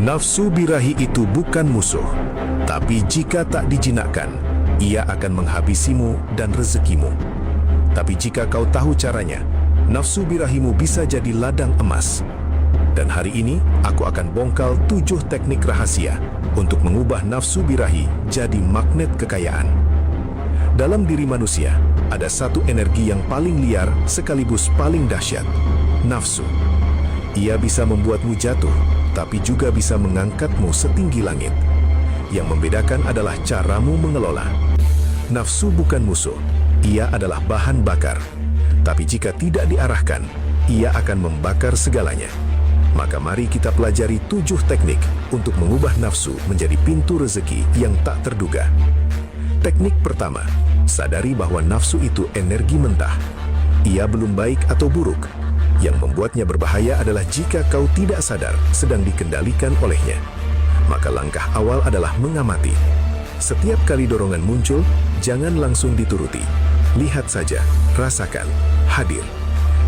Nafsu birahi itu bukan musuh, tapi jika tak dijinakkan, ia akan menghabisimu dan rezekimu. Tapi jika kau tahu caranya, nafsu birahimu bisa jadi ladang emas. Dan hari ini, aku akan bongkal 7 teknik rahasia untuk mengubah nafsu birahi jadi magnet kekayaan. Dalam diri manusia, ada satu energi yang paling liar sekaligus paling dahsyat, nafsu. Ia bisa membuatmu jatuh, tapi juga bisa mengangkatmu setinggi langit. Yang membedakan adalah caramu mengelola. Nafsu bukan musuh, ia adalah bahan bakar. Tapi jika tidak diarahkan, ia akan membakar segalanya. Maka mari kita pelajari 7 teknik untuk mengubah nafsu menjadi pintu rezeki yang tak terduga. Teknik pertama, sadari bahwa nafsu itu energi mentah. Ia belum baik atau buruk. Yang membuatnya berbahaya adalah jika kau tidak sadar sedang dikendalikan olehnya. Maka langkah awal adalah mengamati. Setiap kali dorongan muncul, jangan langsung dituruti. Lihat saja, rasakan, hadir.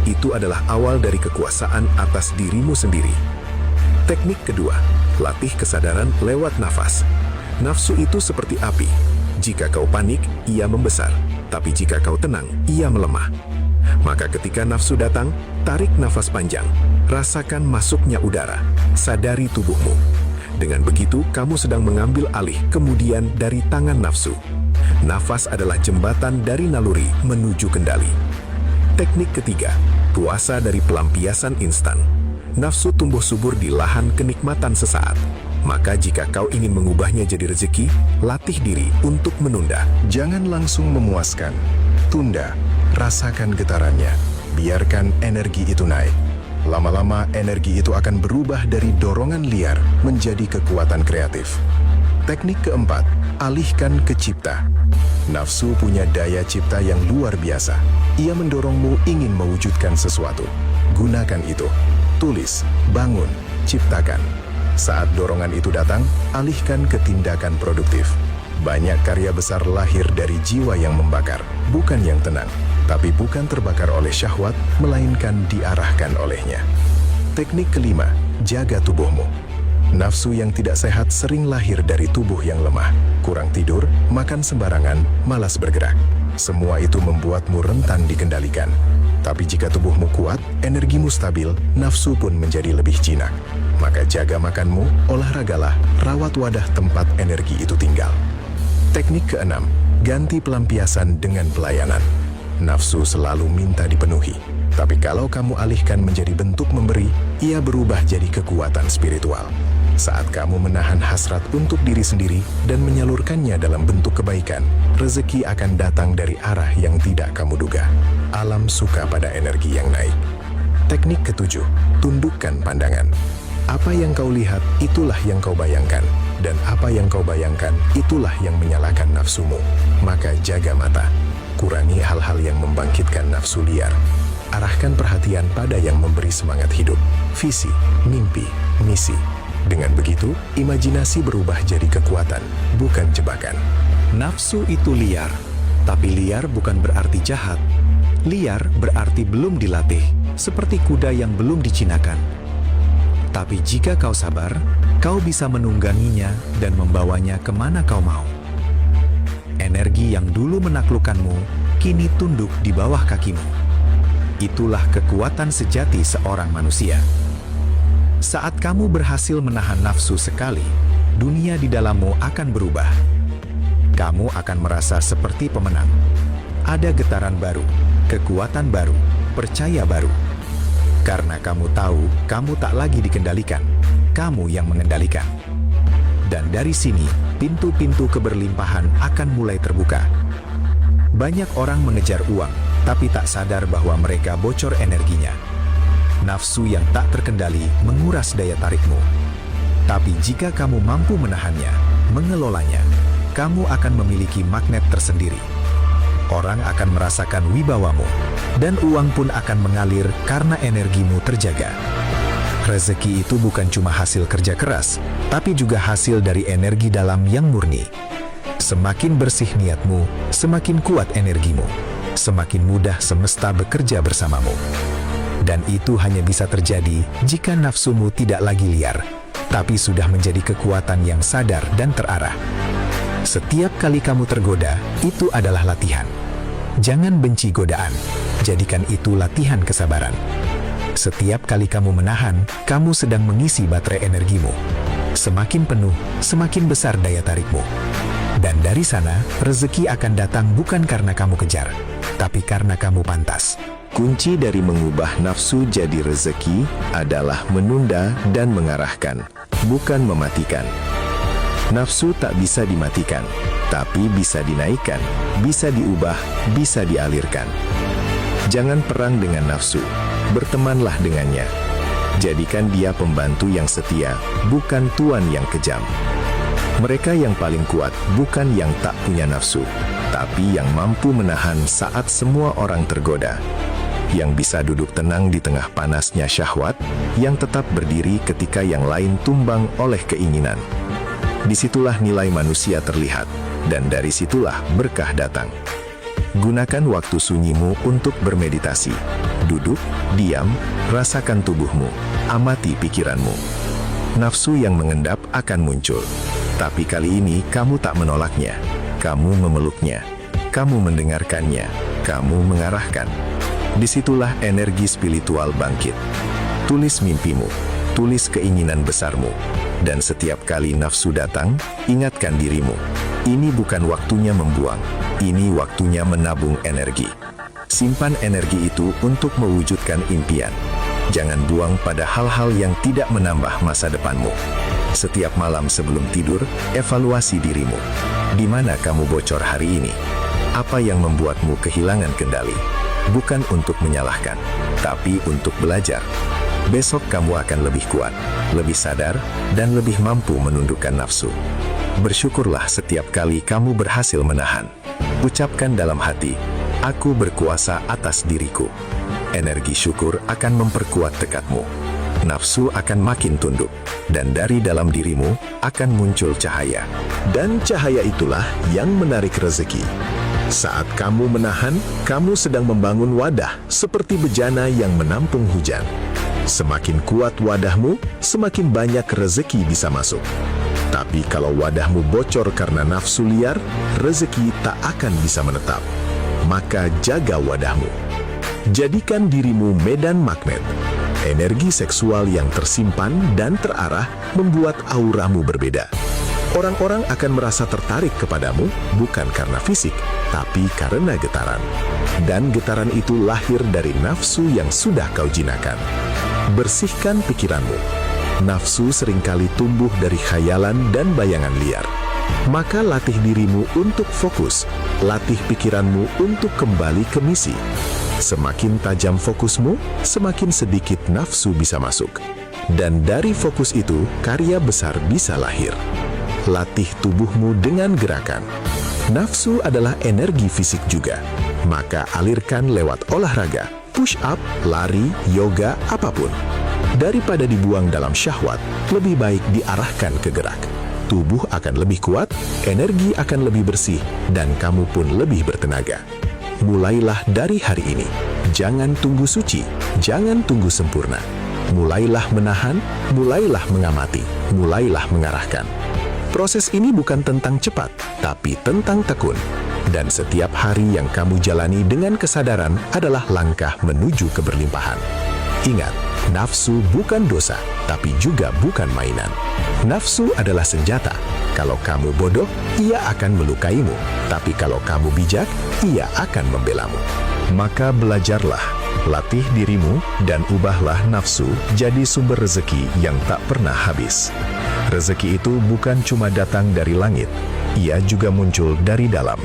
Itu adalah awal dari kekuasaan atas dirimu sendiri. Teknik kedua, latih kesadaran lewat nafas. Nafsu itu seperti api. Jika kau panik, ia membesar. Tapi jika kau tenang, ia melemah. Maka ketika nafsu datang, tarik nafas panjang. Rasakan masuknya udara. Sadari tubuhmu. Dengan begitu, kamu sedang mengambil alih kemudian dari tangan nafsu. Nafas adalah jembatan dari naluri menuju kendali. Teknik ketiga, puasa dari pelampiasan instan. Nafsu tumbuh subur di lahan kenikmatan sesaat. Maka jika kau ingin mengubahnya jadi rezeki, latih diri untuk menunda. Jangan langsung memuaskan. Tunda, rasakan getarannya. Biarkan energi itu naik. Lama-lama energi itu akan berubah dari dorongan liar menjadi kekuatan kreatif. Teknik keempat, alihkan ke cipta. Nafsu punya daya cipta yang luar biasa. Ia mendorongmu ingin mewujudkan sesuatu. Gunakan itu. Tulis, bangun, ciptakan. Saat dorongan itu datang, alihkan ke tindakan produktif. Banyak karya besar lahir dari jiwa yang membakar, bukan yang tenang. Tapi bukan terbakar oleh syahwat, melainkan diarahkan olehnya. Teknik kelima, jaga tubuhmu. Nafsu yang tidak sehat sering lahir dari tubuh yang lemah. Kurang tidur, makan sembarangan, malas bergerak. Semua itu membuatmu rentan dikendalikan. Tapi jika tubuhmu kuat, energimu stabil, nafsu pun menjadi lebih jinak. Maka jaga makanmu, olahragalah, rawat wadah tempat energi itu tinggal. Teknik keenam, ganti pelampiasan dengan pelayanan. Nafsu selalu minta dipenuhi. Tapi kalau kamu alihkan menjadi bentuk memberi, ia berubah jadi kekuatan spiritual. Saat kamu menahan hasrat untuk diri sendiri dan menyalurkannya dalam bentuk kebaikan, rezeki akan datang dari arah yang tidak kamu duga. Alam suka pada energi yang naik. Teknik ketujuh, tundukkan pandangan. Apa yang kau lihat, itulah yang kau bayangkan. Dan apa yang kau bayangkan, itulah yang menyalakan nafsumu. Maka jaga mata. Kurangi hal-hal yang membangkitkan nafsu liar. Arahkan perhatian pada yang memberi semangat hidup. Visi, mimpi, misi. Dengan begitu, imajinasi berubah jadi kekuatan, bukan jebakan. Nafsu itu liar, tapi liar bukan berarti jahat. Liar berarti belum dilatih, seperti kuda yang belum dicinakan. Tapi jika kau sabar, kau bisa menungganginya dan membawanya kemana kau mau. Energi yang dulu menaklukkanmu, kini tunduk di bawah kakimu. Itulah kekuatan sejati seorang manusia. Saat kamu berhasil menahan nafsu sekali, dunia di dalammu akan berubah. Kamu akan merasa seperti pemenang. Ada getaran baru, kekuatan baru, percaya baru. Karena kamu tahu, kamu tak lagi dikendalikan, kamu yang mengendalikan. Dan dari sini, pintu-pintu keberlimpahan akan mulai terbuka. Banyak orang mengejar uang, tapi tak sadar bahwa mereka bocor energinya. Nafsu yang tak terkendali menguras daya tarikmu. Tapi jika kamu mampu menahannya, mengelolanya, kamu akan memiliki magnet tersendiri. Orang akan merasakan wibawamu, dan uang pun akan mengalir karena energimu terjaga. Rezeki itu bukan cuma hasil kerja keras, tapi juga hasil dari energi dalam yang murni. Semakin bersih niatmu, semakin kuat energimu. Semakin mudah semesta bekerja bersamamu. Dan itu hanya bisa terjadi jika nafsumu tidak lagi liar, tapi sudah menjadi kekuatan yang sadar dan terarah. Setiap kali kamu tergoda, itu adalah latihan. Jangan benci godaan, jadikan itu latihan kesabaran. Setiap kali kamu menahan, kamu sedang mengisi baterai energimu. Semakin penuh, semakin besar daya tarikmu. Dan dari sana, rezeki akan datang bukan karena kamu kejar, tapi karena kamu pantas. Kunci dari mengubah nafsu jadi rezeki adalah menunda dan mengarahkan, bukan mematikan. Nafsu tak bisa dimatikan, tapi bisa dinaikkan, bisa diubah, bisa dialirkan. Jangan perang dengan nafsu, bertemanlah dengannya. Jadikan dia pembantu yang setia, bukan tuan yang kejam. Mereka yang paling kuat bukan yang tak punya nafsu, tapi yang mampu menahan saat semua orang tergoda. Yang bisa duduk tenang di tengah panasnya syahwat, yang tetap berdiri ketika yang lain tumbang oleh keinginan. Disitulah nilai manusia terlihat, dan dari situlah berkah datang. Gunakan waktu sunyimu untuk bermeditasi. Duduk, diam, rasakan tubuhmu, amati pikiranmu. Nafsu yang mengendap akan muncul. Tapi kali ini kamu tak menolaknya, kamu memeluknya, kamu mendengarkannya, kamu mengarahkan. Disitulah energi spiritual bangkit. Tulis mimpimu, tulis keinginan besarmu, dan setiap kali nafsu datang, ingatkan dirimu, ini bukan waktunya membuang, ini waktunya menabung energi. Simpan energi itu untuk mewujudkan impian. Jangan buang pada hal-hal yang tidak menambah masa depanmu. Setiap malam sebelum tidur, evaluasi dirimu. Di mana kamu bocor hari ini? Apa yang membuatmu kehilangan kendali? Bukan untuk menyalahkan, tapi untuk belajar. Besok kamu akan lebih kuat, lebih sadar, dan lebih mampu menundukkan nafsu. Bersyukurlah setiap kali kamu berhasil menahan. Ucapkan dalam hati, aku berkuasa atas diriku. Energi syukur akan memperkuat tekadmu. Nafsu akan makin tunduk, dan dari dalam dirimu akan muncul cahaya. Dan cahaya itulah yang menarik rezeki. Saat kamu menahan, kamu sedang membangun wadah seperti bejana yang menampung hujan. Semakin kuat wadahmu, semakin banyak rezeki bisa masuk. Tapi kalau wadahmu bocor karena nafsu liar, rezeki tak akan bisa menetap. Maka jaga wadahmu. Jadikan dirimu medan magnet. Energi seksual yang tersimpan dan terarah membuat auramu berbeda. Orang-orang akan merasa tertarik kepadamu bukan karena fisik, tapi karena getaran. Dan getaran itu lahir dari nafsu yang sudah kau jinakan. Bersihkan pikiranmu. Nafsu seringkali tumbuh dari khayalan dan bayangan liar. Maka latih dirimu untuk fokus, latih pikiranmu untuk kembali ke misi. Semakin tajam fokusmu, semakin sedikit nafsu bisa masuk. Dan dari fokus itu, karya besar bisa lahir. Latih tubuhmu dengan gerakan. Nafsu adalah energi fisik juga. Maka alirkan lewat olahraga, push up, lari, yoga, apapun. Daripada dibuang dalam syahwat, lebih baik diarahkan ke gerak. Tubuh akan lebih kuat, energi akan lebih bersih, dan kamu pun lebih bertenaga. Mulailah dari hari ini. Jangan tunggu suci, jangan tunggu sempurna. Mulailah menahan, mulailah mengamati, mulailah mengarahkan. Proses ini bukan tentang cepat, tapi tentang tekun. Dan setiap hari yang kamu jalani dengan kesadaran adalah langkah menuju keberlimpahan. Ingat, nafsu bukan dosa, tapi juga bukan mainan. Nafsu adalah senjata. Kalau kamu bodoh, ia akan melukaimu. Tapi kalau kamu bijak, ia akan membelamu. Maka belajarlah, latih dirimu, dan ubahlah nafsu jadi sumber rezeki yang tak pernah habis. Rezeki itu bukan cuma datang dari langit, ia juga muncul dari dalam.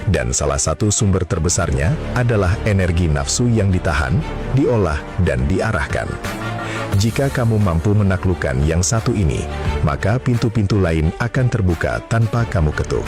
Dan salah satu sumber terbesarnya adalah energi nafsu yang ditahan, diolah, dan diarahkan. Jika kamu mampu menaklukkan yang satu ini, maka pintu-pintu lain akan terbuka tanpa kamu ketuk.